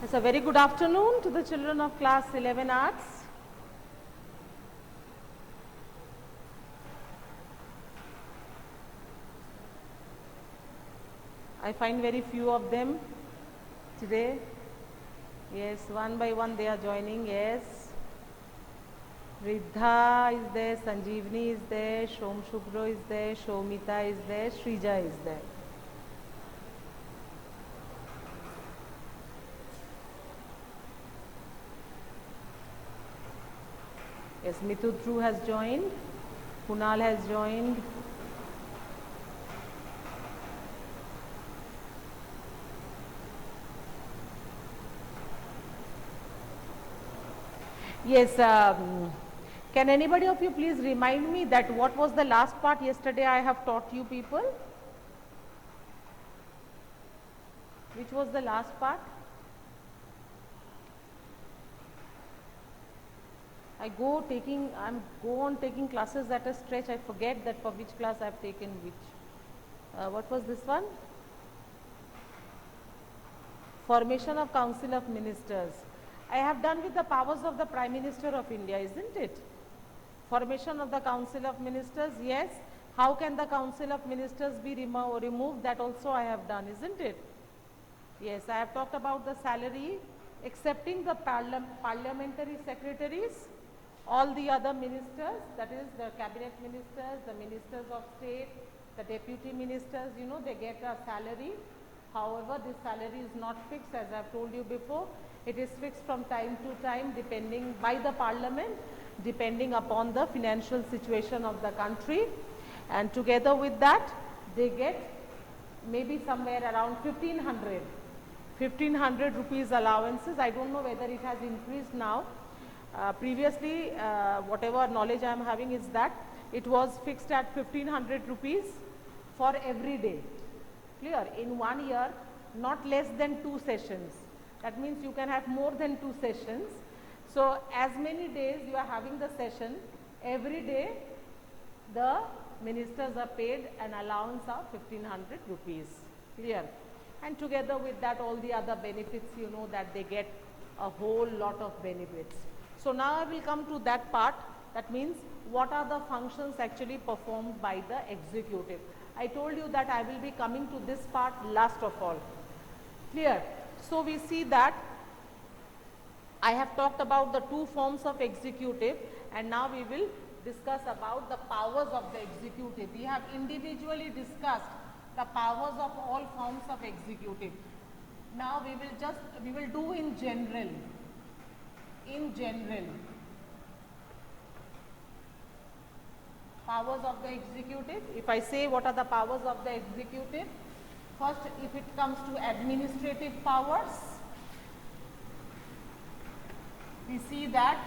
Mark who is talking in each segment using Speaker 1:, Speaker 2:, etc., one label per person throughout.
Speaker 1: It's a very good afternoon to the children of class 11 arts. I find very few of them today. Yes, one by one they are joining. Yes. Riddha is there, Sanjeevani is there, Shom Shubro is there, Shomita is there, Shrija is there. Yes, Mitu Dhru has joined, Kunal has joined. Yes, can anybody of you please remind me that what was the last part yesterday I have taught you people? Which was the last part? I go on taking classes at a stretch. I forget that for which class I have taken which. What was this one? Formation of Council of Ministers. I have done with the powers of the Prime Minister of India, isn't it? Formation of the Council of Ministers, yes. How can the Council of Ministers be removed? That also I have done, isn't it? Yes, I have talked about the salary, excepting the parliamentary secretaries. All the other ministers, that is the cabinet ministers, the ministers of state, the deputy ministers, you know, they get a salary. However, this salary is not fixed, as I have told you before. It is fixed from time to time depending by the parliament, depending upon the financial situation of the country. And together with that, they get maybe somewhere around 1500 rupees allowances. I don't know whether it has increased now. Previously, whatever knowledge I am having is that it was fixed at 1500 rupees for every day. Clear? In 1 year, not less than 2 sessions. That means you can have more than 2 sessions. So, as many days you are having the session, every day the ministers are paid an allowance of 1500 rupees. Clear? And together with that, all the other benefits, you know, that they get a whole lot of benefits. So now I will come to that part. That means what are the functions actually performed by the executive. I told you that I will be coming to this part last of all. Clear? So we see that I have talked about the 2 forms of executive, and now we will discuss about the powers of the executive. We have individually discussed the powers of all forms of executive. Now we will do in general. Powers of the executive. If I say what are the powers of the executive, first if it comes to administrative powers, we see that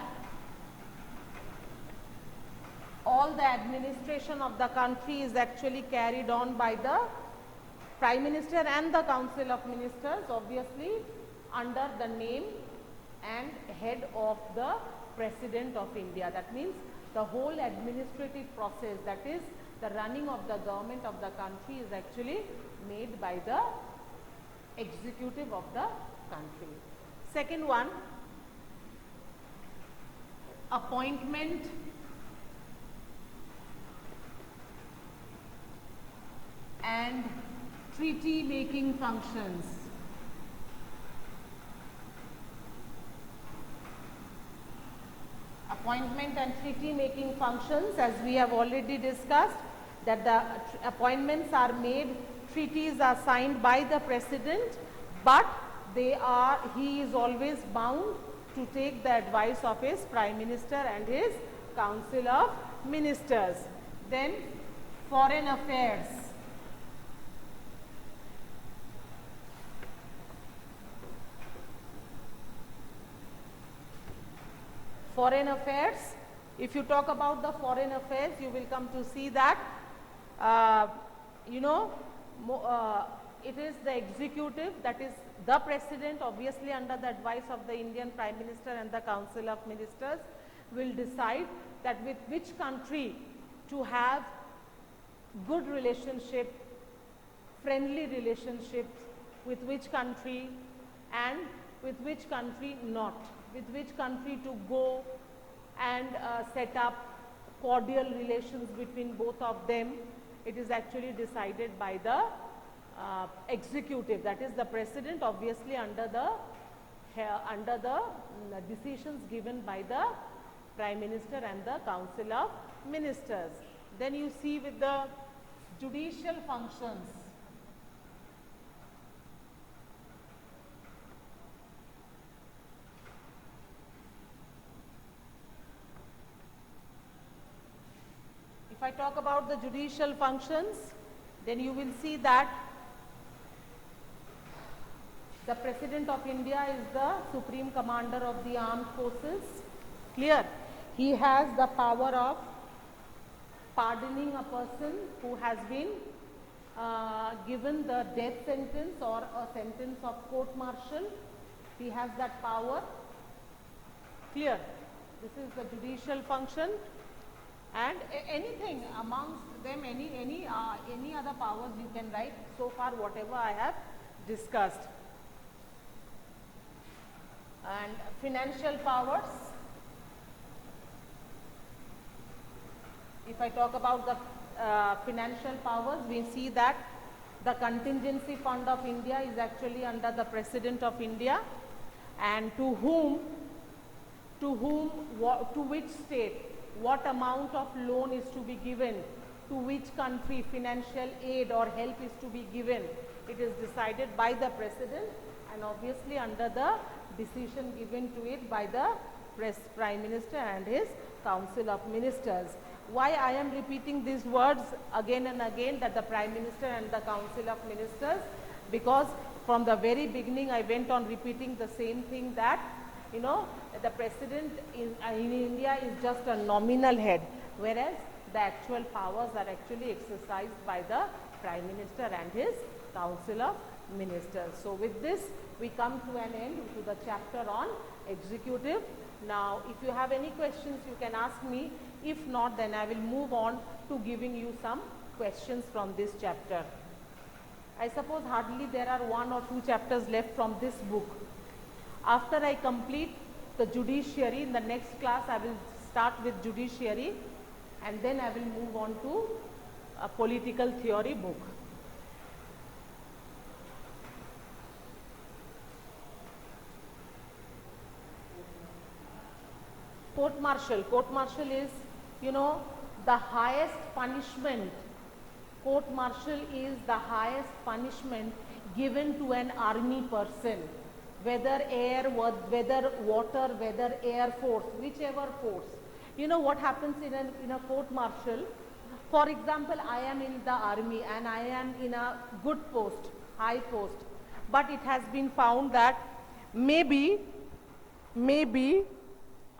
Speaker 1: all the administration of the country is actually carried on by the Prime Minister and the Council of Ministers, obviously under the name and head of the President of India. That means the whole administrative process, that is the running of the government of the country, is actually made by the executive of the country. Second one, appointment and treaty making functions. Appointment and treaty making functions, as we have already discussed, that the appointments are made, treaties are signed by the President, but he is always bound to take the advice of his Prime Minister and his Council of Ministers. Then foreign affairs. Foreign affairs, if you talk about the foreign affairs, you will come to see that, it is the executive, that is the President, obviously under the advice of the Indian Prime Minister and the Council of Ministers, will decide that with which country to have good relationship, friendly relationships, with which country, and with which country not, with which country to go and set up cordial relations between both of them. It is actually decided by the executive, that is the president, obviously under the decisions given by the Prime Minister and the Council of Ministers. Then you see with the judicial functions. If I talk about the judicial functions, then you will see that the President of India is the Supreme Commander of the Armed Forces. Clear? He has the power of pardoning a person who has been given the death sentence or a sentence of court-martial. He has that power. Clear? This is the judicial function. And anything amongst them, any other powers you can write so far, whatever I have discussed. And financial powers. If I talk about the financial powers, we see that the contingency fund of India is actually under the President of India, and to which state what amount of loan is to be given, to which country financial aid or help is to be given, it is decided by the President and obviously under the decision given to it by the Prime Minister and his Council of Ministers. Why I am repeating these words again and again, that the Prime Minister and the Council of Ministers? Because from the very beginning I went on repeating the same thing, that the President in India is just a nominal head, whereas the actual powers are actually exercised by the Prime Minister and his Council of Ministers. So with this we come to an end to the chapter on executive. Now if you have any questions you can ask me. If not, then I will move on to giving you some questions from this chapter. I suppose hardly there are 1 or 2 chapters left from this book. After I complete the judiciary, in the next class I will start with judiciary and then I will move on to a political theory book. Court-martial. Court-martial is, the highest punishment. Court-martial is the highest punishment given to an army person, whether air, whether water, whether air force, whichever force. What happens in a court-martial? For example, I am in the army and I am in a good post, high post, but it has been found that maybe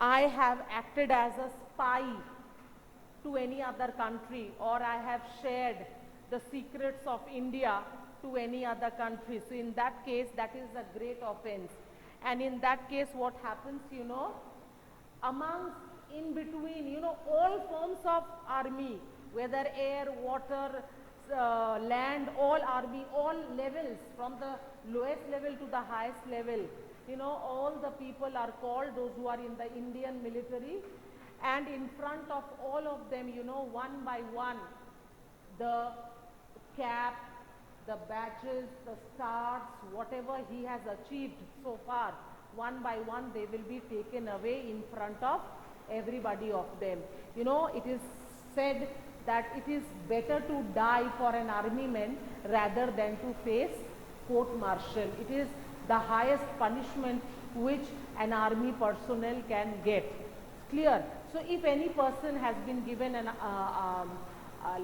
Speaker 1: I have acted as a spy to any other country, or I have shared the secrets of India to any other country. So in that case, that is a great offense. And in that case, what happens, amongst, in between, all forms of army, whether air, water, land, all army, all levels, from the lowest level to the highest level, all the people are called, those who are in the Indian military, and in front of all of them, one by one, the cap, the badges, the stars, whatever he has achieved so far, one by one they will be taken away in front of everybody of them. It is said that it is better to die for an army man rather than to face court-martial. It is the highest punishment which an army personnel can get. Clear? So if any person has been given an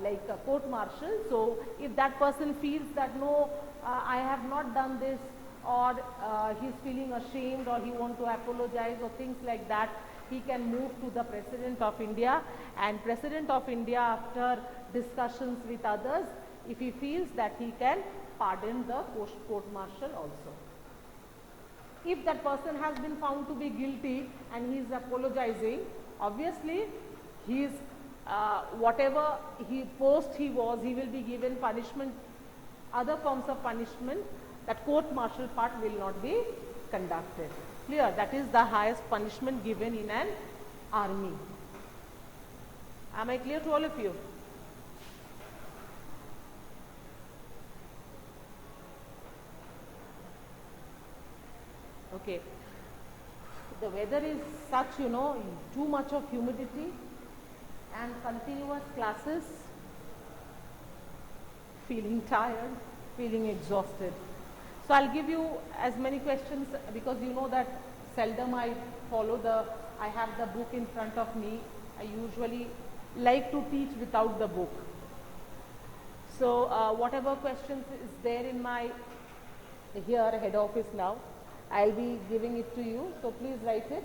Speaker 1: like a court-martial, so if that person feels that no, I have not done this, or he is feeling ashamed, or he wants to apologize, or things like that, he can move to the President of India, and President of India, after discussions with others, if he feels that, he can pardon the court-martial also. If that person has been found to be guilty and he is apologizing, obviously he is whatever post he was, he will be given punishment, other forms of punishment. That court-martial part will not be conducted. Clear? That is the highest punishment given in an army. Am I clear to all of you? Okay. The weather is such, too much of humidity and continuous classes, feeling tired, feeling exhausted. So I'll give you as many questions because you know that seldom I have the book in front of me. I usually like to teach without the book. So whatever questions is there in my head office now, I'll be giving it to you. So please write it.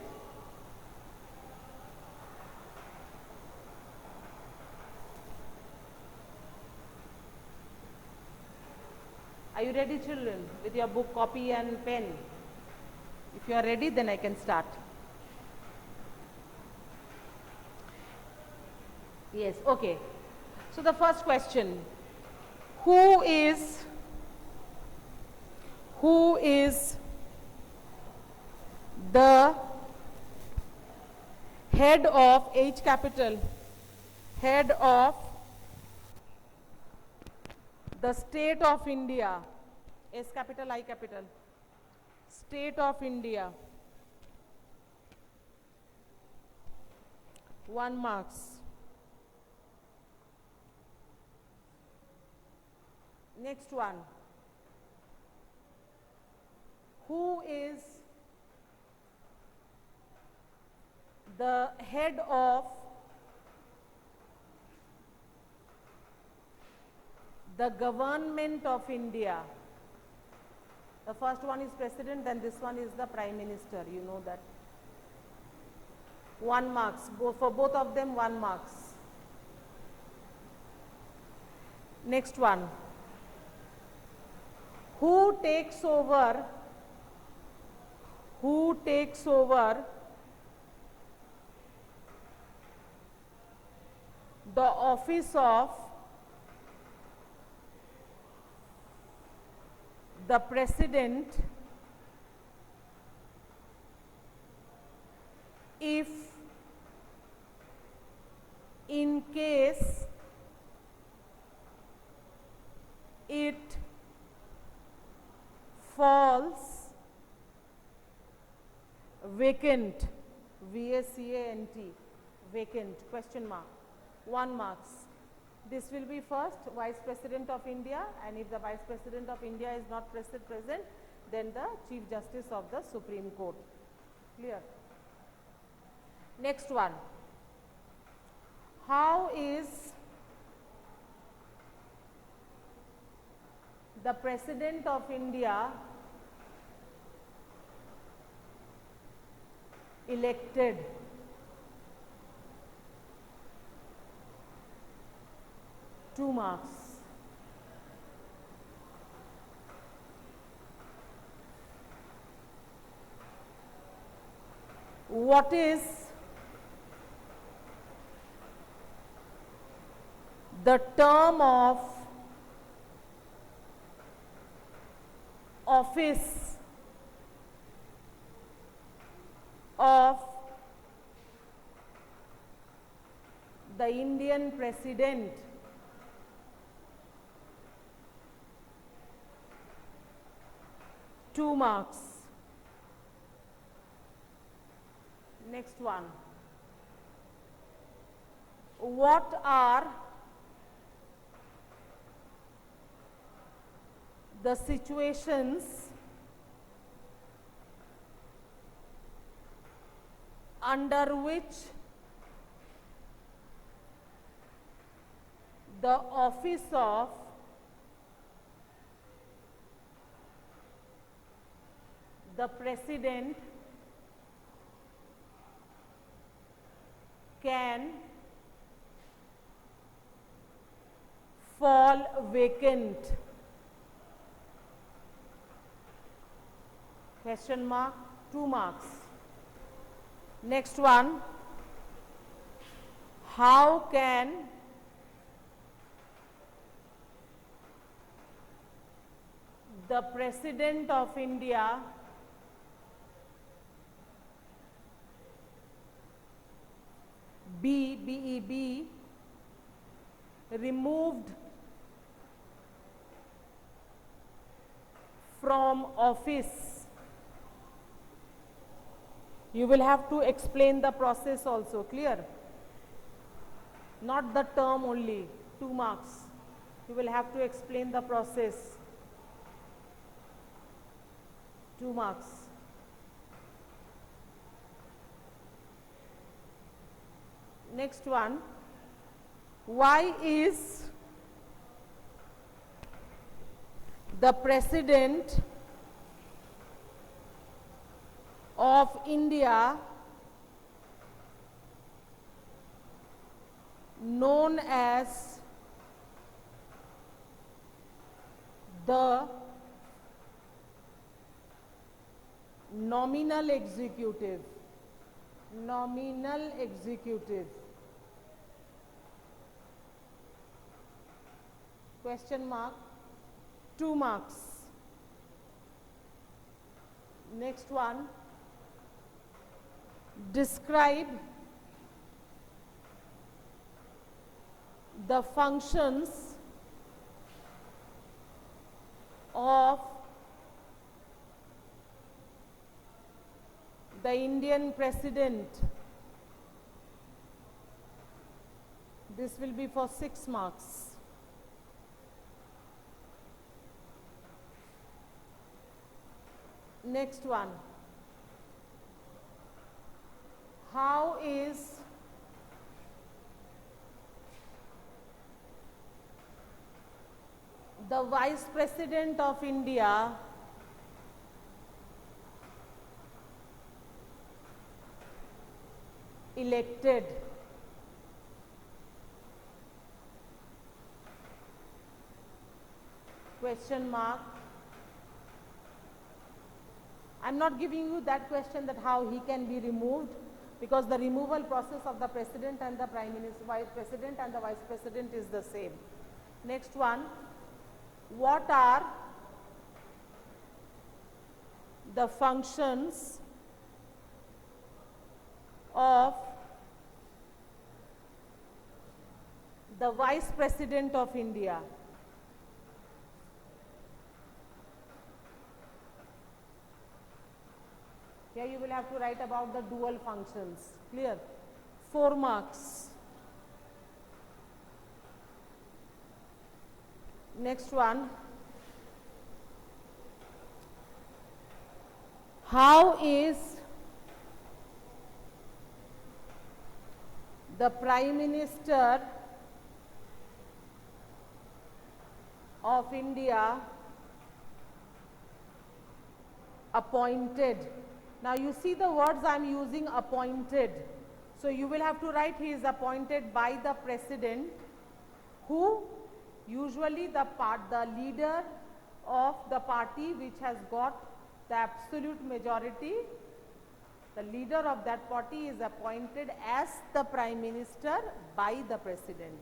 Speaker 1: Are you ready, children, with your book, copy and pen? If you are ready, then I can start. Yes, okay. So the first question, who is the head of H capital, head of the state of India, S capital, I capital, state of India? 1 marks. Next one. Who is the head of the government of India? The first one is president, then this one is the prime minister. You know that. 1 marks. For both of them, 1 marks. Next one. Who takes over the office of the president if in case it falls vacant? V-A-C-A-N-T, vacant, question mark. 1 marks. This will be first Vice President of India, and if the Vice President of India is not present, then the Chief Justice of the Supreme Court. Clear? Next one. How is the President of India elected? Two marks. What is the term of office of the Indian President? Two marks. Next one. What are the situations under which the office of the President can fall vacant? Question mark, 2 marks. Next one. How can the President of India BEB, removed from office. You will have to explain the process also, clear? Not the term only, 2 marks. You will have to explain the process. 2 marks. Next one, why is the President of India known as the nominal executive? Nominal executive. Question mark, 2 marks. Next one, describe the functions of the Indian President. This will be for 6 marks. Next one, how is the Vice President of India elected? Question mark. I am not giving you that question that how he can be removed, because the removal process of the President and the Prime Minister, Vice President and the Vice President is the same. Next one, what are the functions of the Vice President of India? Here you will have to write about the dual functions, clear? 4 marks. Next one, how is the Prime Minister of India appointed? Now you see the words I am using, appointed. So you will have to write he is appointed by the President, who usually the leader of the party which has got the absolute majority, the leader of that party is appointed as the Prime Minister by the President.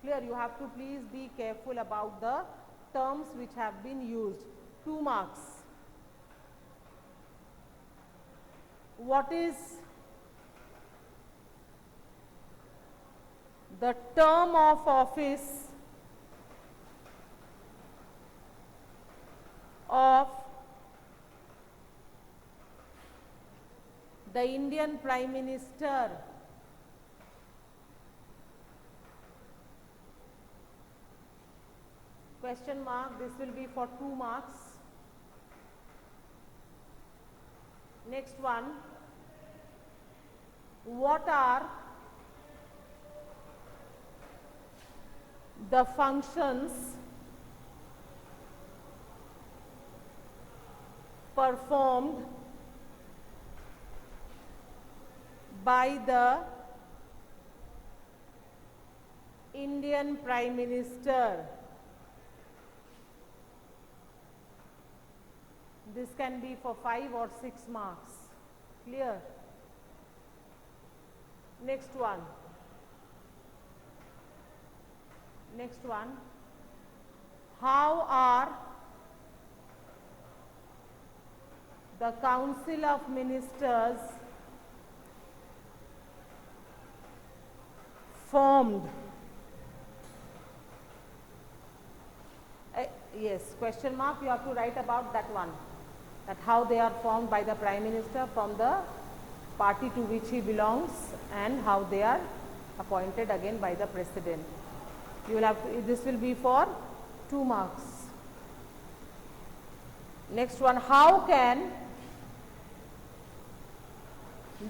Speaker 1: Clear? You have to please be careful about the terms which have been used. 2 marks. What is the term of office of the Indian Prime Minister? Question mark. This will be for 2 marks. Next one, what are the functions performed by the Indian Prime Minister? This can be for 5 or 6 marks. Clear? Next one. Next one. How are the Council of Ministers formed. Yes, question mark, you have to write about that one, that how they are formed by the Prime Minister from the party to which he belongs and how they are appointed again by the President. You will have to, this will be for 2 marks. Next one, how can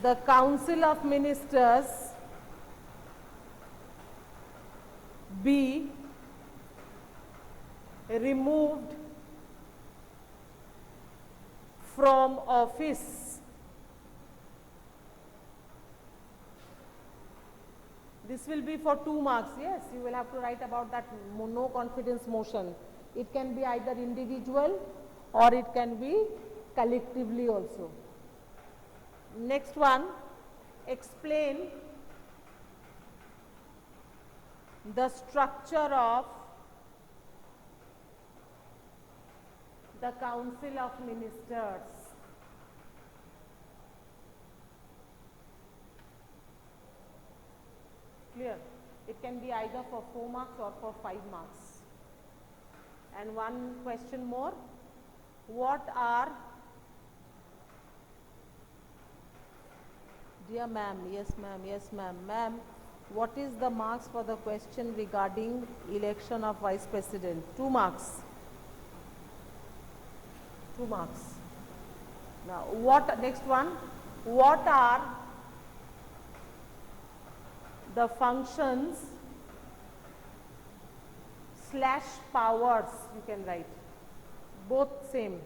Speaker 1: the Council of Ministers be removed from office? This will be for 2 marks. Yes, you will have to write about that no confidence motion. It can be either individual or it can be collectively also. Next one, explain the structure of the Council of Ministers. Clear? It can be either for 4 marks or for 5 marks. And one question more. What are, dear ma'am, yes ma'am, what is the marks for the question regarding election of Vice President? 2 marks. 2 marks. Now, next one, what are the functions / powers, you can write, both same,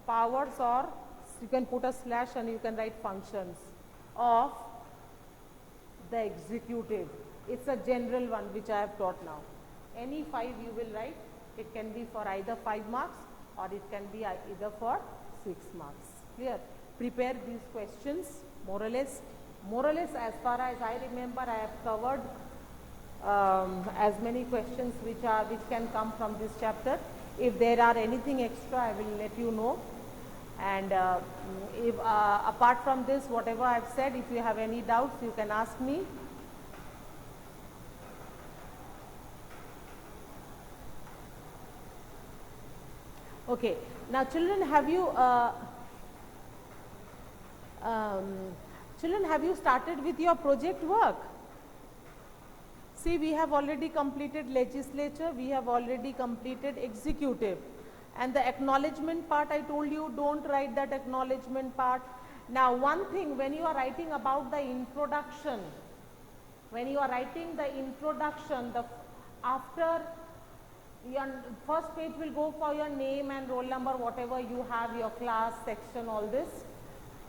Speaker 1: powers, or you can put a / and you can write functions of the executive. It's a general one which I have taught now. Any 5 you will write. It can be for either 5 marks or it can be either for 6 marks. Clear? Prepare these questions more or less. More or less, as far as I remember, I have covered as many questions which can come from this chapter. If there are anything extra, I will let you know. And if apart from this, whatever I have said, if you have any doubts, you can ask me. Okay. Now, children, have you started with your project work? See, we have already completed legislature, we have already completed executive. And the acknowledgement part, I told you, don't write that acknowledgement part. Now, one thing, when you are writing about the introduction, after your first page will go for your name and roll number, whatever you have, your class, section, all this,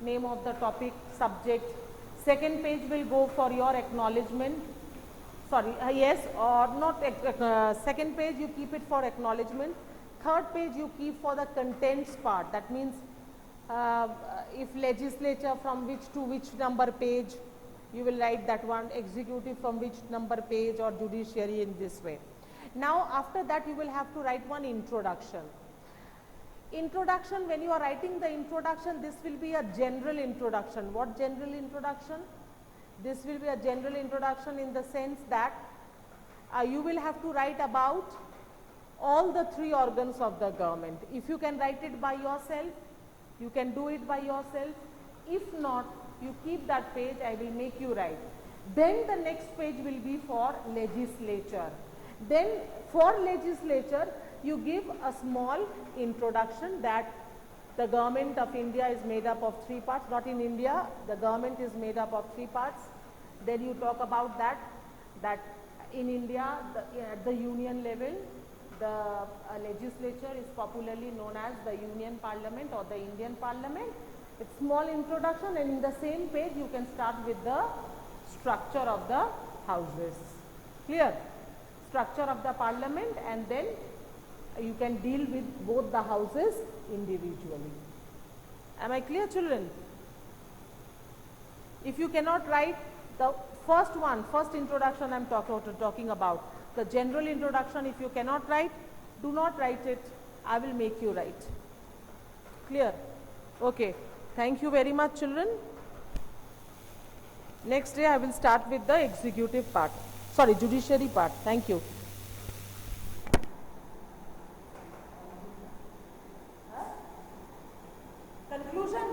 Speaker 1: name of the topic, subject. Second page will go for your acknowledgement. Sorry, yes, or not, second page you keep it for acknowledgement. Third page you keep for the contents part. That means if legislature, from which to which number page, you will write that one, executive from which number page, or judiciary in this way. Now, after that you will have to write one introduction. Introduction, when you are writing the introduction, this will be a general introduction. What general introduction? This will be a general introduction in the sense that you will have to write about all the 3 organs of the government. If you can write it by yourself, you can do it by yourself. If not, you keep that page, I will make you write. Then the next page will be for legislature. Then for legislature, you give a small introduction that the government of India is made up of 3 parts. Not in India, the government is made up of 3 parts. Then you talk about that in India, at the union level, the legislature is popularly known as the Union Parliament or the Indian Parliament. It's small introduction, and in the same page you can start with the structure of the houses. Clear? Structure of the parliament, and then you can deal with both the houses individually. Am I clear, children? If you cannot write the first introduction I am talking about, the general introduction, if you cannot write, do not write it. I will make you write. Clear? Okay. Thank you very much, children. Next day I will start with the executive part. Sorry, judiciary part. Thank you. Conclusion.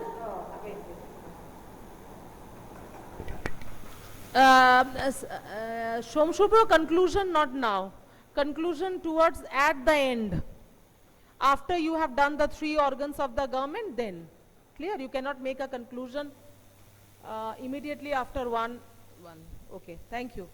Speaker 1: Shomshubro, conclusion not now. Conclusion towards at the end. After you have done the 3 organs of the government, then. Clear? You cannot make a conclusion immediately after one. Okay, thank you.